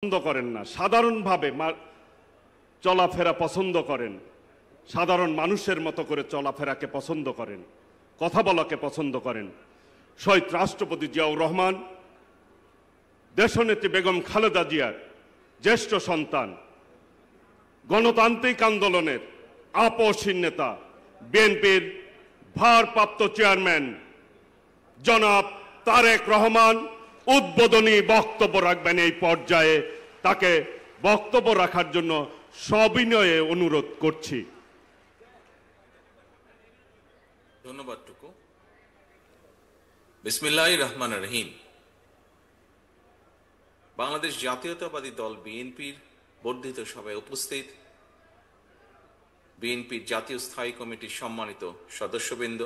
পছন্দ করেন না, সাধারণভাবে চলাফেরা পছন্দ করেন, সাধারণ মানুষের মতো করে চলাফেরাকে পছন্দ করেন, কথা বলাকে পছন্দ করেন। শহীদ রাষ্ট্রপতি জিয়াউর রহমান, দেশনেত্রী বেগম খালেদা জিয়ার জ্যেষ্ঠ সন্তান, গণতান্ত্রিক আন্দোলনের আপসহীন নেতা, বিএনপির ভারপ্রাপ্ত চেয়ারম্যান জনাব তারেক রহমান উদ্বোধনী বক্তব্য রাখবেন। এই পর্যায়ে তাকে বক্তব্য রাখার জন্য সবিনয়ে অনুরোধ করছি। ধন্যবাদ টুকু। বিসমিল্লাহির রহমানির রহিম। বাংলাদেশ জাতীয়তাবাদী দল বিএনপির বর্ধিত সভায় উপস্থিত বিএনপির জাতীয় স্থায়ী কমিটির সম্মানিত সদস্যবৃন্দ,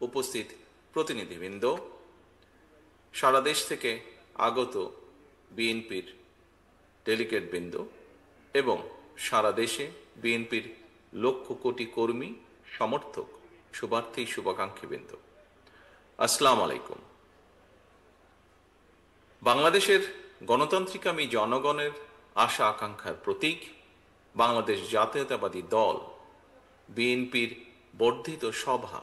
উপস্থিত প্রতিনিধিবৃন্দ, সারা দেশ থেকে আগত বিএনপির ডেলিগেটবৃন্দ এবং সারা দেশে বিএনপির লক্ষ কোটি কর্মী, সমর্থক, শুভার্থী, শুভাকাঙ্ক্ষীবৃন্দ, আসসালামু আলাইকুম। বাংলাদেশের গণতান্ত্রিকামী জনগণের আশা আকাঙ্ক্ষার প্রতীক বাংলাদেশ জাতীয়তাবাদী দল বিএনপির বর্ধিত সভা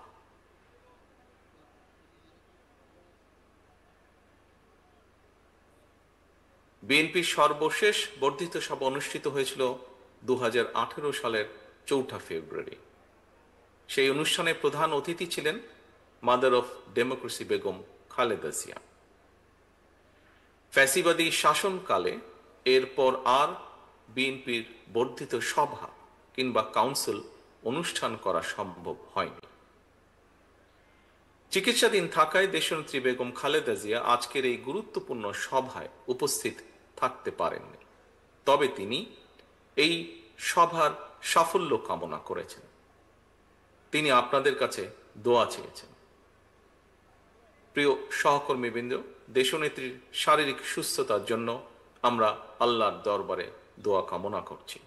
বিএনপির সর্বশেষ বর্ধিত সভা অনুষ্ঠিত হয়েছিল 2018 সালের 4 ফেব্রুয়ারি। সেই অনুষ্ঠানে প্রধান অতিথি ছিলেন mother of democracy Begum Khaleda Zia. ফ্যাসিবাদী শাসনকালে এরপর আর বিএনপির বর্ধিত সভা কিংবা কাউন্সিল অনুষ্ঠান করা সম্ভব হয়নি। চিকিৎসাধীন থাকায় দেশনেত্রী বেগম খালেদা জিয়া আজকের এই গুরুত্বপূর্ণ সভায় উপস্থিত থাকতে পারেননি। তবে তিনি এই সভার সাফল্য কামনা করেছেন। তিনি আপনাদের কাছে দোয়া চেয়েছেন। প্রিয় সহকর্মীবৃন্দ, দেশনেত্রীর শারীরিক সুস্থতার জন্য আমরা আল্লাহর দরবারে দোয়া কামনা করছি।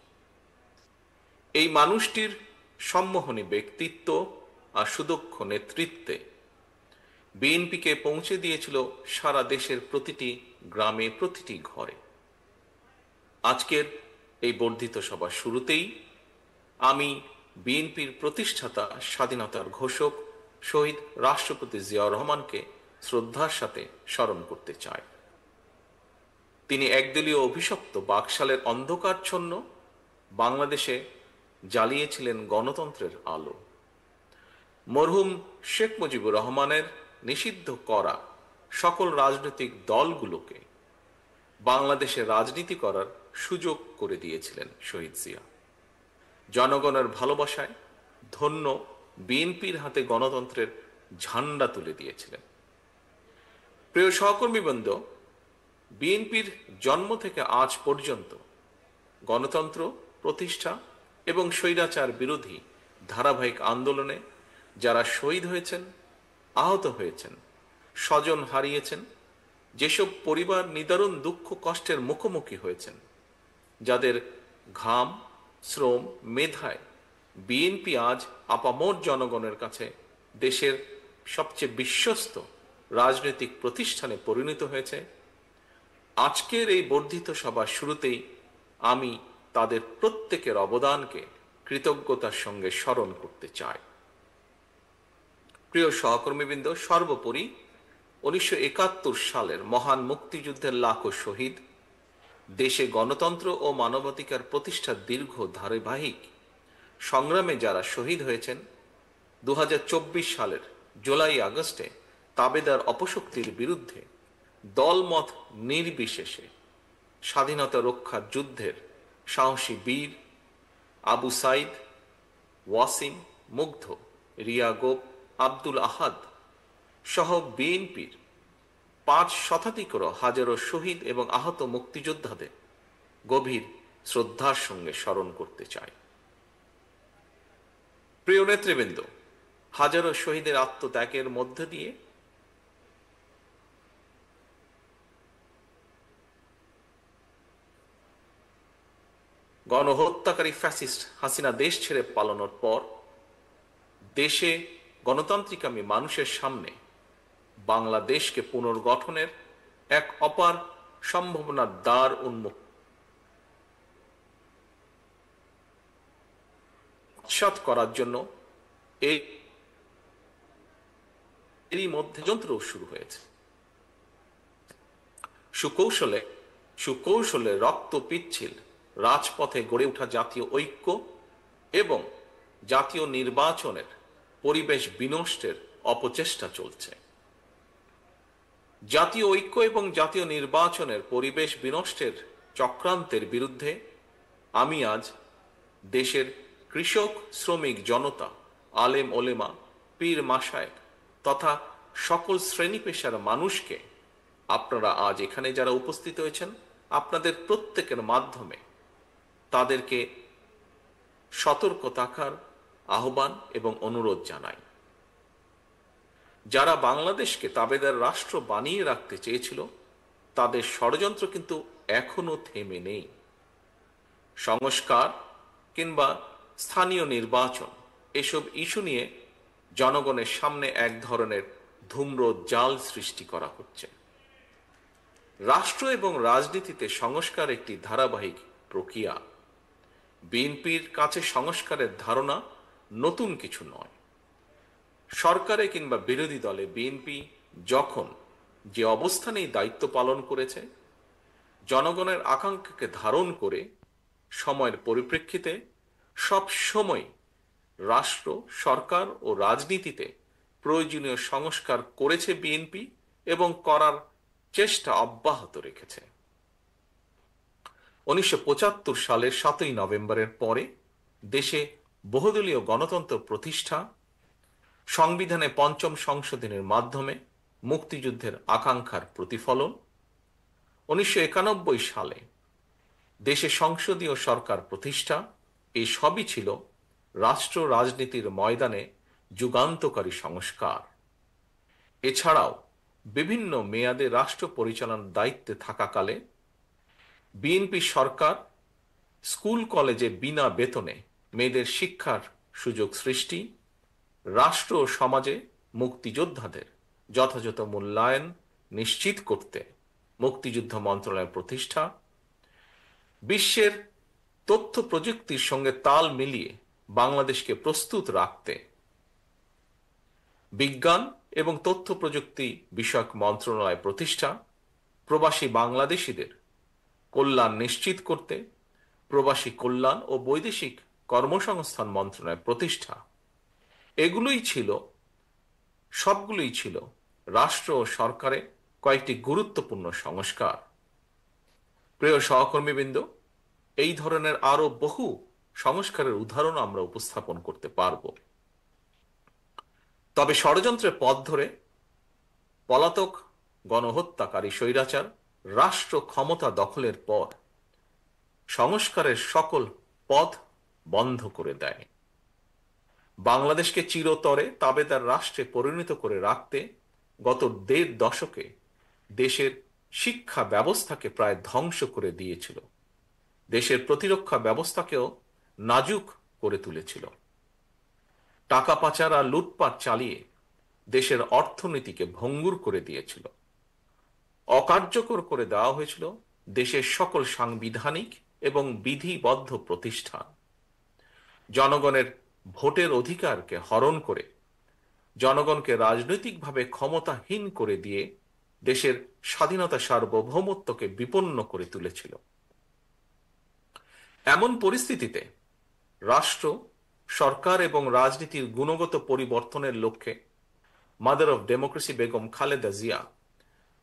এই মানুষটির সম্মোহনী ব্যক্তিত্ব আর সুদক্ষ নেতৃত্বে বিএনপিকে পৌঁছে দিয়েছিল সারা দেশের প্রতিটি গ্রামে, প্রতিটি ঘরে। আজকের এই বর্ধিত সভার শুরুতেই আমি বিএনপির প্রতিষ্ঠাতা, স্বাধীনতার ঘোষক শহীদ রাষ্ট্রপতি জিয়াউর রহমানকে শ্রদ্ধার সাথে স্মরণ করতে চাই। তিনি একদলীয় অভিশপ্ত বাকশালের অন্ধকারচ্ছন্ন বাংলাদেশে জ্বালিয়েছিলেন গণতন্ত্রের আলো। মরহুম শেখ মুজিবুর রহমানের নিষিদ্ধ করা সকল রাজনৈতিক দলগুলোকে বাংলাদেশে রাজনীতি করার সুযোগ করে দিয়েছিলেন শহীদ জিয়া। জনগণের ভালোবাসায় ধন্য বিএনপির হাতে গণতন্ত্রের ঝান্ডা তুলে দিয়েছিলেন। প্রিয় সহকর্মীবৃন্দ, বিএনপির জন্ম থেকে আজ পর্যন্ত গণতন্ত্র প্রতিষ্ঠা এবং স্বৈরাচার বিরোধী ধারাবাহিক আন্দোলনে যারা শহীদ হয়েছেন, আহত হয়েছেন, স্বজন হারিয়েছেন, যেসব পরিবার নিদারুণ দুঃখ কষ্টের মুখোমুখি হয়েছেন, যাদের ঘাম, শ্রম, মেধায় বিএনপি আজ আপামর জনগণের কাছে দেশের সবচেয়ে বিশ্বস্ত রাজনৈতিক প্রতিষ্ঠানে পরিণত হয়েছে, আজকের এই বর্ধিত সভার শুরুতেই আমি তাদের প্রত্যেকের অবদানকে কৃতজ্ঞতার সঙ্গে স্মরণ করতে চাই। প্রিয় সহকর্মীবৃন্দ, সর্বোপরি 1971 সালের মহান মুক্তিযুদ্ধের লাখো শহীদ, দেশে গণতন্ত্র ও মানবাধিকার প্রতিষ্ঠার দীর্ঘ ধারাবাহিক সংগ্রামে যারা শহীদ হয়েছেন, 2024 সালের জুলাই আগস্টে তাবেদার অপশক্তির বিরুদ্ধে দলমত নির্বিশেষে স্বাধীনতা রক্ষার যুদ্ধের সাহসী বীর আবু সাইদ, ওয়াসিম, মুগ্ধ, রিয়া গোপ, আব্দুল আহাদ সহ বিএনপির 5 শতাধিকর হাজারো শহীদ এবং আহত মুক্তিযোদ্ধাদের গভীর শ্রদ্ধার সঙ্গে স্মরণ করতে চাই। প্রিয় নেতৃবৃন্দ, হাজারো শহীদের আত্মত্যাগের মধ্য দিয়ে গণহত্যাকারী ফ্যাসিস্ট হাসিনা দেশ ছেড়ে পালানোর পর দেশে গণতান্ত্রিকামী মানুষের সামনে বাংলাদেশকে পুনর্গঠনের এক অপার সম্ভাবনার দ্বার উন্মুক্ত করার জন্য এরই মধ্যে যন্ত্র শুরু হয়েছে। সুকৌশলে রক্ত পিচ্ছিল রাজপথে গড়ে ওঠা জাতীয় ঐক্য এবং জাতীয় নির্বাচনের পরিবেশ বিনষ্টের অপচেষ্টা চলছে। জাতীয় ঐক্য এবং জাতীয় নির্বাচনের পরিবেশ বিনষ্টের চক্রান্তের বিরুদ্ধে আমি আজ দেশের কৃষক, শ্রমিক জনতা, আলেম ওলেমা, পীর মাশায়েখ তথা সকল শ্রেণী পেশার মানুষকে, আপনারা আজ এখানে যারা উপস্থিত হয়েছেন, আপনাদের প্রত্যেকের মাধ্যমে তাদেরকে সতর্ক থাকার আহ্বান এবং অনুরোধ জানাই। যারা বাংলাদেশকে তাবেদার রাষ্ট্র বানিয়ে রাখতে চেয়েছিল, তাদের ষড়যন্ত্র কিন্তু এখনো থেমে নেই। সংস্কার কিংবা স্থানীয় নির্বাচন এসব ইস্যু নিয়ে জনগণের সামনে এক ধরনের ধূম্র জাল সৃষ্টি করা হচ্ছে। রাষ্ট্র এবং রাজনীতিতে সংস্কার একটি ধারাবাহিক প্রক্রিয়া। বিএনপির কাছে সংস্কারের ধারণা নতুন কিছু নয়। সরকারে কিংবা বিরোধী দলে বিএনপি যখন যে অবস্থানেই দায়িত্ব পালন করেছে, জনগণের আকাঙ্ক্ষাকে ধারণ করে সময়ের পরিপ্রেক্ষিতে সব সময় রাষ্ট্র, সরকার ও রাজনীতিতে প্রয়োজনীয় সংস্কার করেছে বিএনপি এবং করার চেষ্টা অব্যাহত রেখেছে। 1975 সালের 7ই নভেম্বরের পরে দেশে বহুদলীয় গণতন্ত্র প্রতিষ্ঠা, সংবিধানে ৫ম সংশোধনের মাধ্যমে মুক্তিযুদ্ধের আকাঙ্ক্ষার প্রতিফলন, 1991 সালে দেশে সংসদীয় সরকার প্রতিষ্ঠা, এই সবই ছিল রাষ্ট্র রাজনীতির ময়দানে যুগান্তকারী সংস্কার। এছাড়াও বিভিন্ন মেয়াদে রাষ্ট্র পরিচালনার দায়িত্বে থাকাকালে বিএনপি সরকার স্কুল কলেজে বিনা বেতনে মেয়েদের শিক্ষার সুযোগ সৃষ্টি, রাষ্ট্র ও সমাজে মুক্তিযোদ্ধাদের যথাযথ মূল্যায়ন নিশ্চিত করতে মুক্তিযুদ্ধ মন্ত্রণালয় প্রতিষ্ঠা, বিশ্বের তথ্য প্রযুক্তির সঙ্গে তাল মিলিয়ে বাংলাদেশকে প্রস্তুত রাখতে বিজ্ঞান এবং তথ্য প্রযুক্তি বিষয়ক মন্ত্রণালয় প্রতিষ্ঠা, প্রবাসী বাংলাদেশিদের কল্যাণ নিশ্চিত করতে প্রবাসী কল্যাণ ও বৈদেশিক কর্মসংস্থান মন্ত্রণালয় প্রতিষ্ঠা, সবগুলোই ছিল রাষ্ট্র ও সরকারে কয়েকটি গুরুত্বপূর্ণ সংস্কার। প্রিয় সহকর্মীবৃন্দ, এই ধরনের আরো বহু সংস্কারের উদাহরণ আমরা উপস্থাপন করতে পারব। তবে ষড়যন্ত্রের পথ ধরে পলাতক গণহত্যাকারী স্বৈরাচার রাষ্ট্র ক্ষমতা দখলের পর সংস্কারের সকল পথ বন্ধ করে দেয়। বাংলাদেশকে চিরতরে তাবেদার রাষ্ট্রে পরিণত করে রাখতে গত ১.৫ দশকে দেশের শিক্ষা ব্যবস্থাকে প্রায় ধ্বংস করে দিয়েছিল, দেশের প্রতিরক্ষা ব্যবস্থাকেও নাজুক করে তুলেছিল। টাকা পাচার আর লুটপাট চালিয়ে দেশের অর্থনীতিকে ভঙ্গুর করে দিয়েছিল। অকার্যকর করে দেওয়া হয়েছিল দেশের সকল সাংবিধানিক এবং বিধিবদ্ধ প্রতিষ্ঠান। জনগণের ভোটের অধিকারকে হরণ করে জনগণকে রাজনৈতিকভাবে ক্ষমতাহীন করে দিয়ে দেশের স্বাধীনতা সার্বভৌমত্বকে বিপন্ন করে তুলেছিল। এমন পরিস্থিতিতে রাষ্ট্র, সরকার এবং রাজনীতির গুণগত পরিবর্তনের লক্ষ্যে mother of democracy Begum Khaleda Zia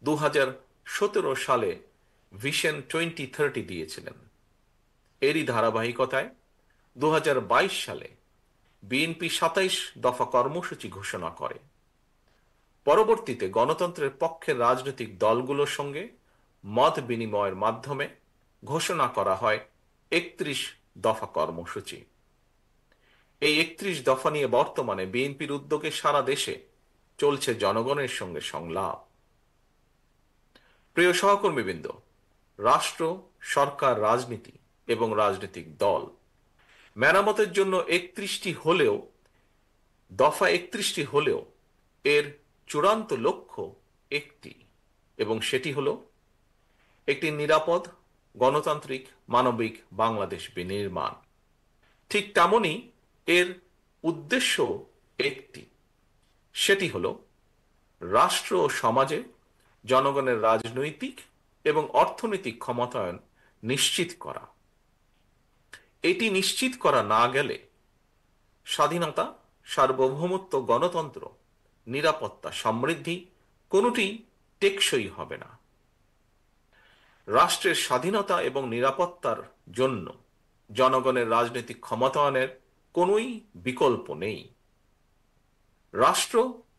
2017 সালে ভিশন 2030 দিয়েছিলেন। এরই ধারাবাহিকতায় 2022 সালে বিএনপি 27 দফা কর্মসূচি ঘোষণা করে। পরবর্তীতে গণতন্ত্রের পক্ষের রাজনৈতিক দলগুলোর সঙ্গে মত বিনিময়ের মাধ্যমে ঘোষণা করা হয় 31 দফা কর্মসূচি। এই 31 দফা নিয়ে বর্তমানে বিএনপির উদ্যোগে সারা দেশে চলছে জনগণের সঙ্গে সংলাপ। প্রিয় সহকর্মীবৃন্দ, রাষ্ট্র, সরকার, রাজনীতি এবং রাজনৈতিক দল মেরামতের জন্য 31টি হলেও, দফা 31টি হলেও এর চূড়ান্ত লক্ষ্য একটি, এবং সেটি হল একটি নিরাপদ, গণতান্ত্রিক, মানবিক বাংলাদেশ বিনির্মাণ। ঠিক তেমনি এর উদ্দেশ্য একটি, সেটি হলো রাষ্ট্র ও সমাজে জনগণের রাজনৈতিক এবং অর্থনৈতিক ক্ষমতায়ন নিশ্চিত করা। এটি নিশ্চিত করা না গেলে স্বাধীনতা, সার্বভৌমত্ব, গণতন্ত্র, নিরাপত্তা, সমৃদ্ধি কোনোটি টেকসই হবে না। রাষ্ট্রের স্বাধীনতা এবং নিরাপত্তার জন্য জনগণের রাজনৈতিক ক্ষমতায়নের কোনোই বিকল্প নেই। রাষ্ট্র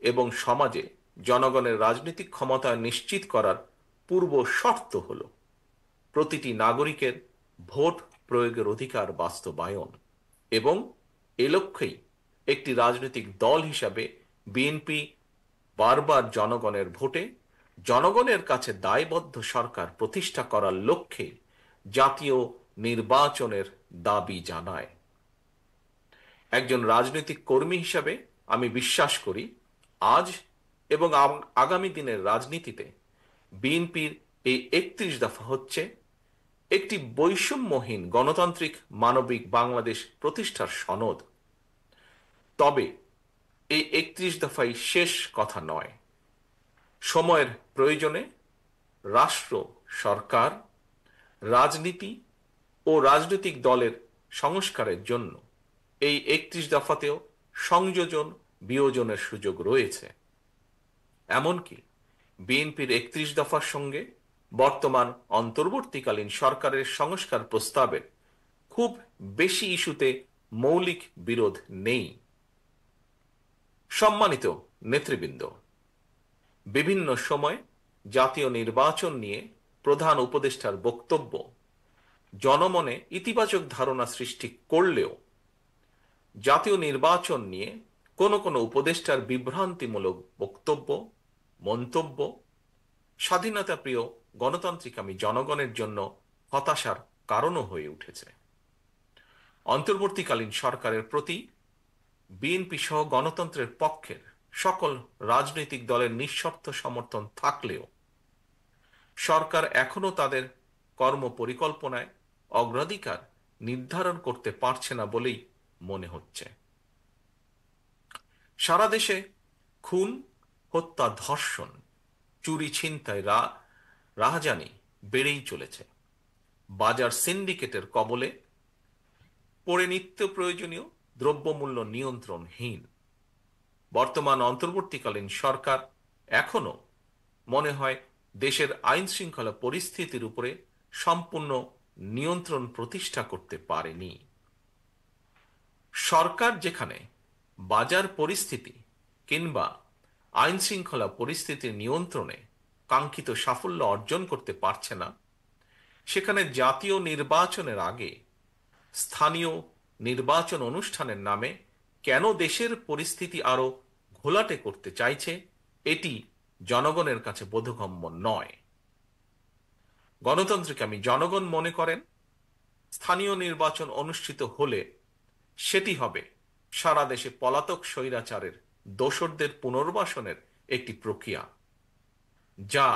এবং সমাজে জনগণের রাজনৈতিক ক্ষমতায়ন নিশ্চিত করার পূর্ব শর্ত হল প্রতিটি নাগরিকের ভোট প্রয়োগের অধিকার বাস্তবায়ন, এবং এ লক্ষ্যেই একটি রাজনৈতিক দল হিসাবে বিএনপি বারবার জনগণের ভোটে জনগণের কাছে দায়বদ্ধ সরকার প্রতিষ্ঠা করার লক্ষ্যে জাতীয় নির্বাচনের দাবি জানায়। একজন রাজনৈতিক কর্মী হিসাবে আমি বিশ্বাস করি আজ এবং আগামী দিনের রাজনীতিতে বিএনপির এই 31 দফা হচ্ছে একটি বৈষম্যহীন গণতান্ত্রিক মানবিক বাংলাদেশ প্রতিষ্ঠার সনদ। তবে এই 31 দফাই শেষ কথা নয়। সময়ের প্রয়োজনে রাষ্ট্র, সরকার, রাজনীতি ও রাজনৈতিক দলের সংস্কারের জন্য এই 31 দফাতেও সংযোজন বিয়োজনের সুযোগ রয়েছে। এমনকি বিএনপির 31 দফার সঙ্গে বর্তমান অন্তর্বর্তীকালীন সরকারের সংস্কার প্রস্তাবের খুব বেশি ইস্যুতে মৌলিক বিরোধ নেই। সম্মানিত নেতৃবৃন্দ, বিভিন্ন সময় জাতীয় নির্বাচন নিয়ে প্রধান উপদেষ্টার বক্তব্য জনমনে ইতিবাচক ধারণা সৃষ্টি করলেও জাতীয় নির্বাচন নিয়ে কোনো কোনো উপদেষ্টার বিভ্রান্তিমূলক বক্তব্য, মন্তব্য স্বাধীনতাপ্রিয় গণতান্ত্রিকামী জনগণের জন্য হতাশার কারণও হয়ে উঠেছে। অন্তর্বর্তীকালীন সরকারের প্রতি বিএনপি সহ গণতন্ত্রের পক্ষের সকল রাজনৈতিক দলের নিঃশর্ত সমর্থন থাকলেও সরকার এখনো তাদের কর্মপরিকল্পনায় অগ্রাধিকার নির্ধারণ করতে পারছে না বলেই মনে হচ্ছে। সারা দেশে খুন, হত্যা, ধর্ষণ, চুরি, ছিনতাই, রাহাজানি বেড়েই চলেছে। বাজার সিন্ডিকেটের কবলে পড়ে নিত্য প্রয়োজনীয় দ্রব্যমূল্য নিয়ন্ত্রণহীন। বর্তমান অন্তর্বর্তীকালীন সরকার এখনো মনে হয় দেশের আইন শৃঙ্খলা পরিস্থিতির উপরে সম্পূর্ণ নিয়ন্ত্রণ প্রতিষ্ঠা করতে পারেনি। সরকার যেখানে বাজার পরিস্থিতি কিংবা আইন শৃঙ্খলা পরিস্থিতির নিয়ন্ত্রণে কাঙ্ক্ষিত সাফল্য অর্জন করতে পারছে না, সেখানে জাতীয় নির্বাচনের আগে স্থানীয় নির্বাচন অনুষ্ঠানের নামে কেন দেশের পরিস্থিতি আরো ঘোলাটে করতে চাইছে, এটি জনগণের কাছে বোধগম্য নয়। গণতান্ত্রিকামী জনগণ মনে করেন স্থানীয় নির্বাচন অনুষ্ঠিত হলে সেটি হবে সারা দেশে পলাতক স্বৈরাচারের দোসরদের পুনর্বাসনের একটি প্রক্রিয়া, যা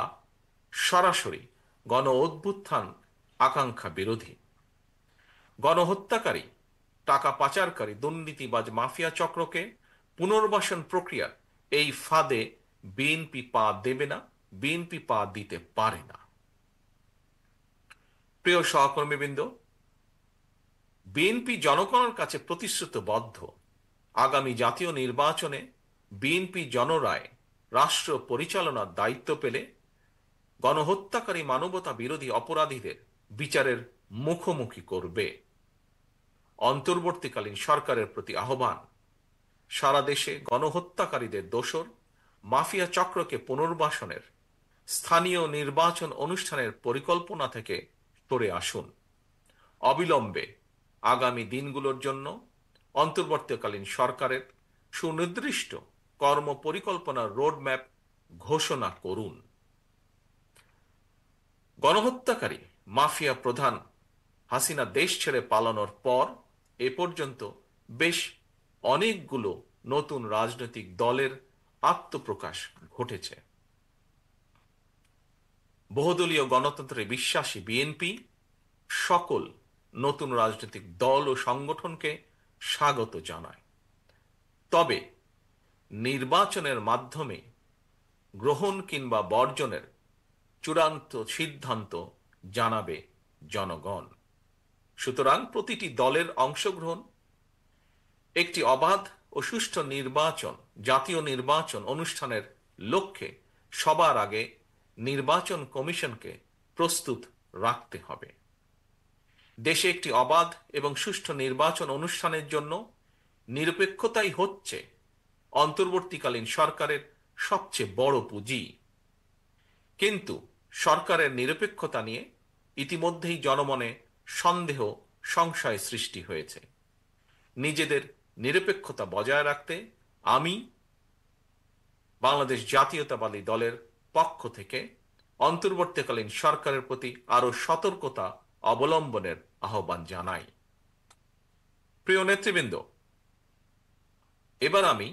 সরাসরি গণ অভ্যুত্থান আকাঙ্ক্ষা বিরোধী। গণহত্যাকারী, টাকা পাচারকারী, দুর্নীতিবাজ মাফিয়া চক্রকে পুনর্বাসন প্রক্রিয়ার এই ফাঁদে বিএনপি পা দেবে না, বিএনপি পা দিতে পারে না। প্রিয় সহকর্মীবৃন্দ, বিএনপি জনগণের কাছে প্রতিশ্রুতিবদ্ধ আগামী জাতীয় নির্বাচনে বিএনপি জনরায় রাষ্ট্র পরিচালনার দায়িত্ব পেলে গণহত্যাকারী, মানবতা বিরোধী অপরাধীদের বিচারের মুখোমুখি করবে। অন্তর্বর্তীকালীন সরকারের প্রতি আহ্বান, সারা দেশে গণহত্যাকারীদের দোসর মাফিয়া চক্রকে পুনর্বাসনের স্থানীয় নির্বাচন অনুষ্ঠানের পরিকল্পনা থেকে সরে আসুন। অবিলম্বে আগামী দিনগুলোর জন্য অন্তর্বর্তীকালীন সরকারের সুনির্দিষ্ট কর্ম পরিকল্পনার রোডম্যাপ ঘোষণা করুন। গণহত্যাকারী মাফিয়া প্রধান হাসিনা দেশ ছেড়ে পালানোর পর এ পর্যন্ত বেশ অনেকগুলো নতুন রাজনৈতিক দলের আত্মপ্রকাশ ঘটেছে। বহুদলীয় গণতন্ত্রে বিশ্বাসী বিএনপি সকল নতুন রাজনৈতিক দল ও সংগঠনকে স্বাগত জানায়। তবে নির্বাচনের মাধ্যমে গ্রহণ কিংবা বর্জনের চূড়ান্ত সিদ্ধান্ত জানাবে জনগণ। সুতরাং প্রতিটি দলের অংশগ্রহণ একটি অবাধ ও সুষ্ঠু নির্বাচন, জাতীয় নির্বাচন অনুষ্ঠানের লক্ষ্যে সবার আগে নির্বাচন কমিশনকে প্রস্তুত রাখতে হবে। দেশে একটি অবাধ এবং সুষ্ঠু নির্বাচন অনুষ্ঠানের জন্য নিরপেক্ষতাই হচ্ছে অন্তর্বর্তীকালীন সরকারের সবচেয়ে বড় পুঁজি। কিন্তু সরকারের নিরপেক্ষতা নিয়ে ইতিমধ্যেই জনমনে সন্দেহ, সংশয় সৃষ্টি হয়েছে। নিজেদের নিরপেক্ষতা বজায় রাখতে আমি বাংলাদেশ জাতীয়তাবাদী দলের পক্ষ থেকে অন্তর্বর্তীকালীন সরকারের প্রতি আরো সতর্কতা অবলম্বনের আহ্বান জানাই। প্রিয় নেতৃবৃন্দ, এবার আমি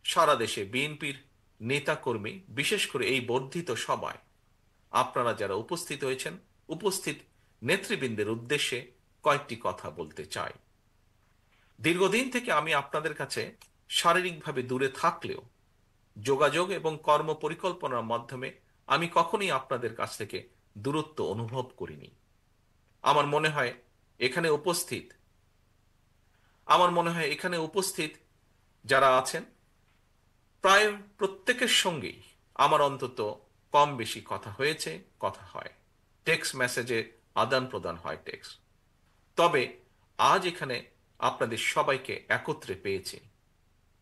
সারা দেশে বিএনপির নেতাকর্মী, বিশেষ করে এই বর্ধিত সভায় আপনারা যারা উপস্থিত হয়েছেন, উপস্থিত নেতৃবৃন্দের উদ্দেশ্যে কয়েকটি কথা বলতে চাই। দীর্ঘদিন থেকে আমি আপনাদের কাছে শারীরিকভাবে দূরে থাকলেও যোগাযোগ এবং কর্ম পরিকল্পনার মাধ্যমে আমি কখনোই আপনাদের কাছ থেকে দূরত্ব অনুভব করিনি। আমার মনে হয় এখানে উপস্থিত যারা আছেন প্রায় প্রত্যেকের সঙ্গেই আমার অন্তত কম বেশি কথা হয়েছে, কথা হয়, টেক্সট মেসেজে আদান প্রদান হয় টেক্সট। তবে আজ এখানে আপনাদের সবাইকে একত্রে পেয়েছি,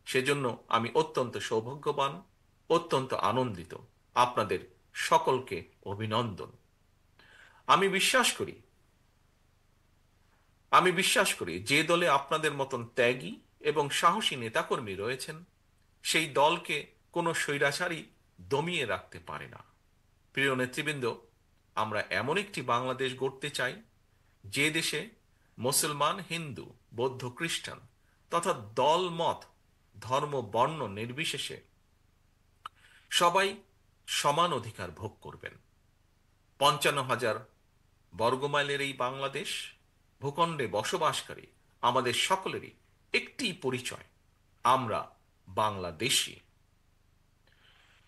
সেজন্য আমি অত্যন্ত সৌভাগ্যবান, অত্যন্ত আনন্দিত। আপনাদের সকলকে অভিনন্দন। আমি বিশ্বাস করি যে দলে আপনাদের মতন ত্যাগী এবং সাহসী নেতাকর্মী রয়েছেন, সেই দলকে কোনো স্বৈরাচারী দমিয়ে রাখতে পারে না। প্রিয় নেতৃবৃন্দ, আমরা এমন একটি বাংলাদেশ গড়তে চাই যে দেশে মুসলমান, হিন্দু, বৌদ্ধ, খ্রিস্টান তথা দল, মত, ধর্ম, বর্ণ নির্বিশেষে সবাই সমান অধিকার ভোগ করবেন। 55,000 বর্গমাইলের এই বাংলাদেশ ভূখণ্ডে বসবাসকারী আমাদের সকলেরই একটি পরিচয়, আমরা বাংলাদেশী।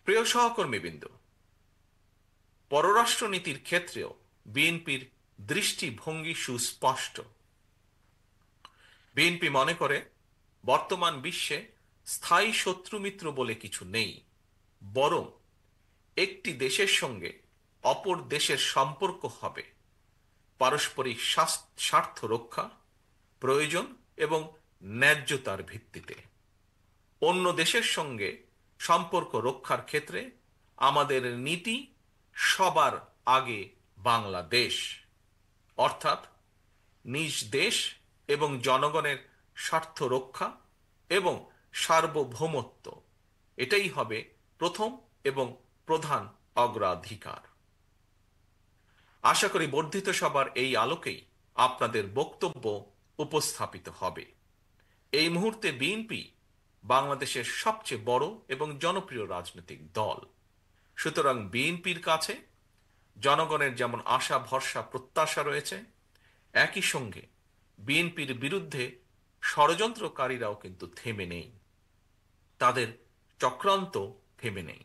প্রিয় সহকর্মীবৃন্দ, পররাষ্ট্রনীতির ক্ষেত্রেও বিএনপির দৃষ্টিভঙ্গি সুস্পষ্ট। বিএনপি মনে করে বর্তমান বিশ্বে স্থায়ী শত্রুমিত্র বলে কিছু নেই, বরং একটি দেশের সঙ্গে অপর দেশের সম্পর্ক হবে পারস্পরিক স্বার্থ রক্ষা, প্রয়োজন এবং ন্যায্যতার ভিত্তিতে। অন্য দেশের সঙ্গে সম্পর্ক রক্ষার ক্ষেত্রে আমাদের নীতি সবার আগে বাংলাদেশ, অর্থাৎ নিজ দেশ এবং জনগণের স্বার্থ রক্ষা এবং সার্বভৌমত্ব, এটাই হবে প্রথম এবং প্রধান অগ্রাধিকার। আশা করি বর্ধিত সভার এই আলোকেই আপনাদের বক্তব্য উপস্থাপিত হবে। এই মুহূর্তে বিএনপি বাংলাদেশের সবচেয়ে বড় এবং জনপ্রিয় রাজনৈতিক দল। সুতরাং বিএনপির কাছে জনগণের যেমন আশা, ভরসা, প্রত্যাশা রয়েছে, একই সঙ্গে বিএনপির বিরুদ্ধে ষড়যন্ত্রকারীরাও কিন্তু থেমে নেই, তাদের চক্রান্ত থেমে নেই।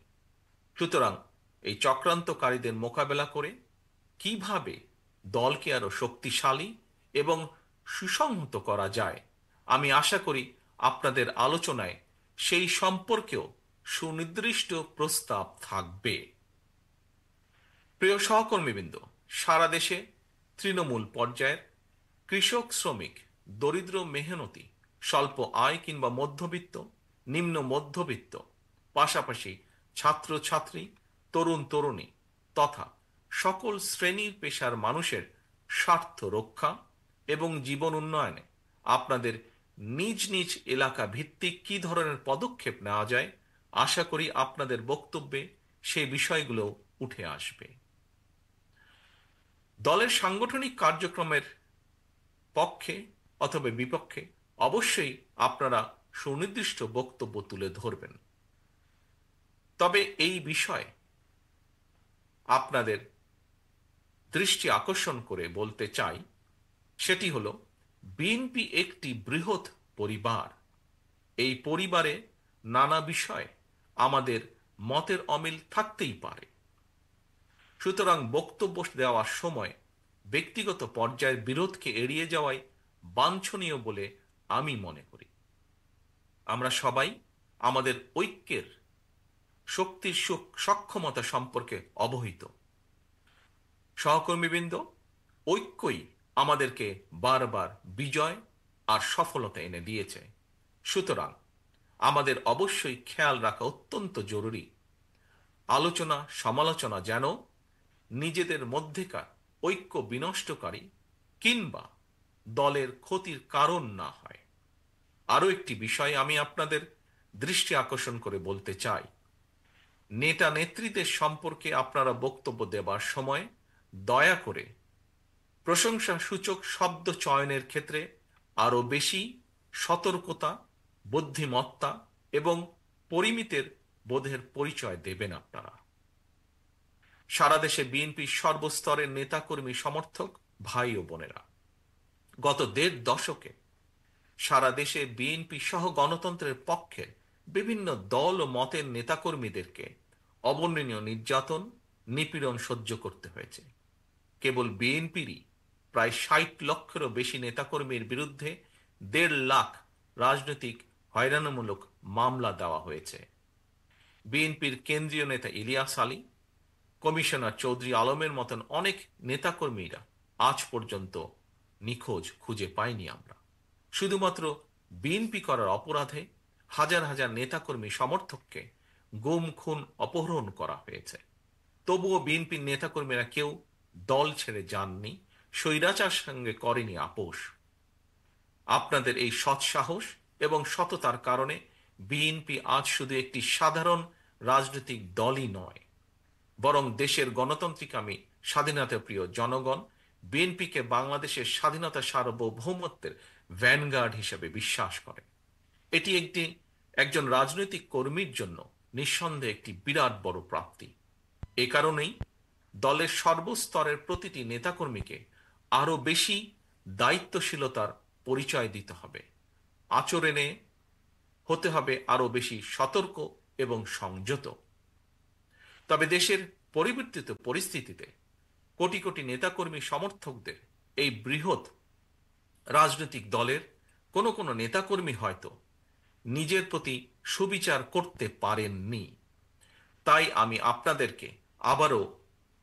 সুতরাং এই চক্রান্তকারীদের মোকাবেলা করে কিভাবে দলকে আরো শক্তিশালী এবং সুসংহত করা যায়, আমি আশা করি আপনাদের আলোচনায় সেই সম্পর্কেও সুনির্দিষ্ট প্রস্তাব থাকবে। প্রিয় সহকর্মীবৃন্দ, সারা দেশে তৃণমূল পর্যায়ের কৃষক, শ্রমিক, দরিদ্র, মেহনতি, স্বল্প আয় কিংবা মধ্যবিত্ত, নিম্ন মধ্যবিত্ত, পাশাপাশি ছাত্র ছাত্রী, তরুণ তরুণী তথা সকল শ্রেণীর পেশার মানুষের স্বার্থ রক্ষা এবং জীবন উন্নয়নে আপনাদের নিজ নিজ এলাকা ভিত্তিক কি ধরনের পদক্ষেপ নেওয়া যায়, আশা করি আপনাদের বক্তব্যে সেই বিষয়গুলো উঠে আসবে। দলের সাংগঠনিক কার্যক্রমের পক্ষে অথবা বিপক্ষে অবশ্যই আপনারা সুনির্দিষ্ট বক্তব্য তুলে ধরবেন। তবে এই বিষয়ে আপনাদের দৃষ্টি আকর্ষণ করে বলতে চাই, সেটি হলো বিএনপি একটি বৃহৎ পরিবার। এই পরিবারে নানা বিষয়ে আমাদের মতের অমিল থাকতেই পারে। সুতরাং বক্তব্য দেওয়ার সময় ব্যক্তিগত পর্যায়ের বিরোধকে এড়িয়ে যাওয়াই বাঞ্ছনীয় বলে আমি মনে করি। আমরা সবাই আমাদের ঐক্যের শক্তির সক্ষমতা সম্পর্কে অবহিত। সহকর্মীবৃন্দ, ঐক্যই আমাদেরকে বারবার বিজয় আর সফলতা এনে দিয়েছে। সুতরাং আমাদের অবশ্যই খেয়াল রাখা অত্যন্ত জরুরি, আলোচনা সমালোচনা যেন নিজেদের মধ্যেকার ঐক্য বিনষ্টকারী কিংবা দলের ক্ষতির কারণ না হয়। আরও একটি বিষয় আমি আপনাদের দৃষ্টি আকর্ষণ করে বলতে চাই, নেতা নেত্রীদের সম্পর্কে আপনারা বক্তব্য দেবার সময় দয়া করে প্রশংসা সূচক শব্দ চয়নের ক্ষেত্রে আরও বেশি সতর্কতা, বুদ্ধিমত্তা এবং পরিমিতের বোধের পরিচয় দেবেন আপনারা। সারা দেশে বিএনপির সর্বস্তরের নেতাকর্মী, সমর্থক ভাই ও বোনেরা, গত ১.৫ দশকে সারা দেশে বিএনপি সহ গণতন্ত্রের পক্ষে বিভিন্ন দল ও মতের নেতাকর্মীদেরকে অবর্ণনীয় নির্যাতন, নিপীড়ন সহ্য করতে হয়েছে। কেবল বিএনপিরই প্রায় ৬০ লক্ষেরও বেশি নেতাকর্মীর বিরুদ্ধে ১.৫ লাখ রাজনৈতিক হয়রানিমূলক মামলা দেওয়া হয়েছে। বিএনপির কেন্দ্রীয় নেতা ইলিয়াস আলী, কমিশনার চৌধুরী আলমের মতন অনেক নেতাকর্মীরা আজ পর্যন্ত নিখোঁজ খুঁজে পাইনি আমরা। শুধুমাত্র বিএনপি করার অপরাধে হাজার হাজার নেতাকর্মী সমর্থককে গুম, খুন, অপহরণ করা হয়েছে। তবুও বিএনপির নেতাকর্মীরা কেউ দল ছেড়ে যাননি, স্বৈরাচার সঙ্গে করেনি আপোষ। আপনাদের এই সৎসাহস এবং সততার কারণে বিএনপি আজ শুধু একটি সাধারণ রাজনৈতিক দলই নয়, বরং দেশের গণতান্ত্রিকামী স্বাধীনতাপ্রিয় জনগণ বিএনপিকে বাংলাদেশের স্বাধীনতা সার্বভৌমত্বের ভ্যানগার্ড হিসেবে বিশ্বাস করে। এটি একজন রাজনৈতিক কর্মীর জন্য নিঃসন্দেহে একটি বিরাট বড় প্রাপ্তি। এ কারণেই দলের সর্বস্তরের প্রতিটি নেতাকর্মীকে আরো বেশি দায়িত্বশীলতার পরিচয় দিতে হবে, আচরণে হতে হবে আরো বেশি সতর্ক এবং সংযত। তবে দেশের পরিবর্তিত পরিস্থিতিতে কোটি কোটি নেতাকর্মী সমর্থকদের এই বৃহৎ রাজনৈতিক দলের কোনো কোনো নেতাকর্মী হয়তো নিজের প্রতি সুবিচার করতে পারেননি। তাই আমি আপনাদেরকে আবারও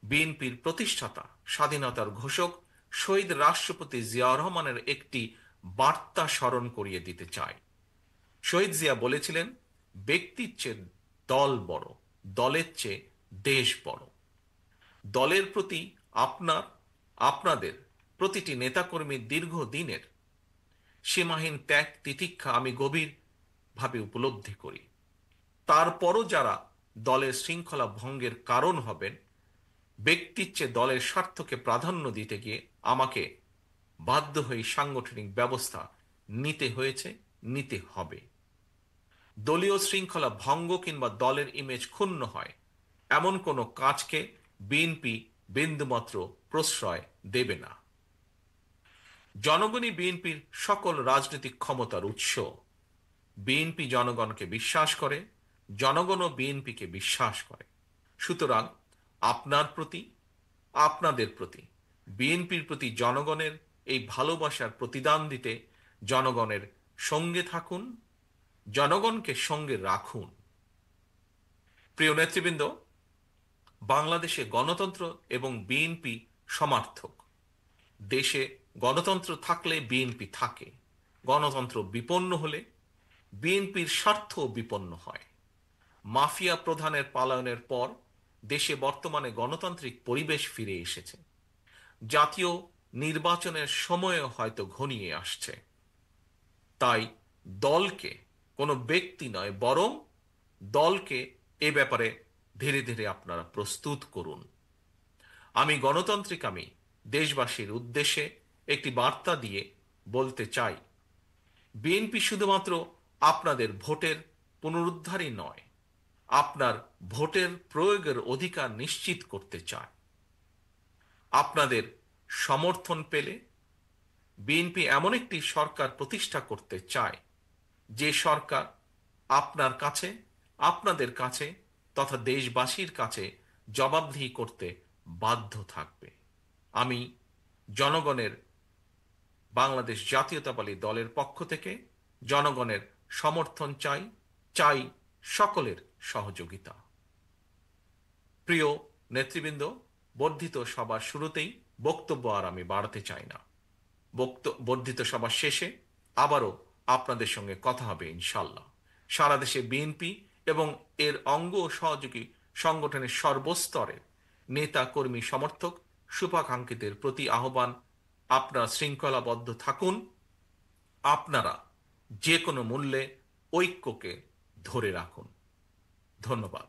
বিএনপির প্রতিষ্ঠাতা, স্বাধীনতার ঘোষক শহীদ রাষ্ট্রপতি জিয়াউর রহমানের একটি বার্তা স্মরণ করিয়ে দিতে চাই। শহীদ জিয়া বলেছিলেন, ব্যক্তির চেয়ে দল বড়, দলের চেয়ে দেশ বড়। দলের প্রতি আপনাদের প্রতিটি নেতাকর্মীর দীর্ঘদিনের সীমাহীন ত্যাগ তিতিক্ষা আমি গভীরভাবে উপলব্ধি করি। তারপরও যারা দলের শৃঙ্খলা ভঙ্গের কারণ হবেন, ব্যক্তির চেয়ে দলের স্বার্থকে প্রাধান্য দিতে গিয়ে আমাকে বাধ্য হয়ে সাংগঠনিক ব্যবস্থা নিতে হয়েছে, নিতে হবে। দলীয় শৃঙ্খলা ভঙ্গ কিংবা দলের ইমেজ ক্ষুণ্ণ হয় এমন কোনো কাজকে বিএনপি বিন্দুমাত্র প্রশ্রয় দেবে না। জনগণই বিএনপির সকল রাজনৈতিক ক্ষমতার উৎস। বিএনপি জনগণকে বিশ্বাস করে, জনগণও বিএনপিকে বিশ্বাস করে। সুতরাং আপনাদের প্রতি বিএনপির প্রতি জনগণের এই ভালোবাসার প্রতিদান দিতে জনগণের সঙ্গে থাকুন, জনগণকে সঙ্গে রাখুন। প্রিয় নেতৃবৃন্দ, বাংলাদেশে গণতন্ত্র এবং বিএনপি সমার্থক। দেশে গণতন্ত্র থাকলে বিএনপি থাকে, গণতন্ত্র বিপন্ন হলে বিএনপির স্বার্থ বিপন্ন হয়। মাফিয়া প্রধানের পলায়নের পর দেশে বর্তমানে গণতান্ত্রিক পরিবেশ ফিরে এসেছে। জাতীয় নির্বাচনের সময়ও হয়তো ঘনিয়ে আসছে। তাই দলকে কোনো ব্যক্তি নয়, বরং দলকে এ ব্যাপারে ধীরে ধীরে আপনারা প্রস্তুত করুন। আমি গণতান্ত্রিকামী দেশবাসীর উদ্দেশ্যে একটি বার্তা দিয়ে বলতে চাই, বিএনপি শুধুমাত্র আপনাদের ভোটের পুনরুদ্ধারই নয়, আপনার ভোটের প্রয়োগের অধিকার নিশ্চিত করতে চায়। আপনাদের সমর্থন পেলে বিএনপি এমন একটি সরকার প্রতিষ্ঠা করতে চায় যে সরকার আপনার কাছে, আপনাদের কাছে তথা দেশবাসীর কাছে জবাবদিহি করতে বাধ্য থাকবে। আমি জনগণের বাংলাদেশ জাতীয়তাবাদী দলের পক্ষ থেকে জনগণের সমর্থন চাই, চাই সকলের সহযোগিতা। প্রিয় নেতৃবৃন্দ, বর্ধিত সভার শুরুতেই বক্তব্য আর আমি বাড়াতে চাই না। বর্ধিত সভা শেষে আবারও আপনাদের সঙ্গে কথা হবে ইনশাল্লাহ। সারা দেশে বিএনপি এবং এর অঙ্গ ও সহযোগী সংগঠনের সর্বস্তরে নেতা, কর্মী, সমর্থক, শুভাকাঙ্ক্ষীদের প্রতি আহ্বান, আপনারা শৃঙ্খলাবদ্ধ থাকুন। আপনারা যে কোনো মূল্যে ঐক্যকে ধরে রাখুন। ধন্যবাদ।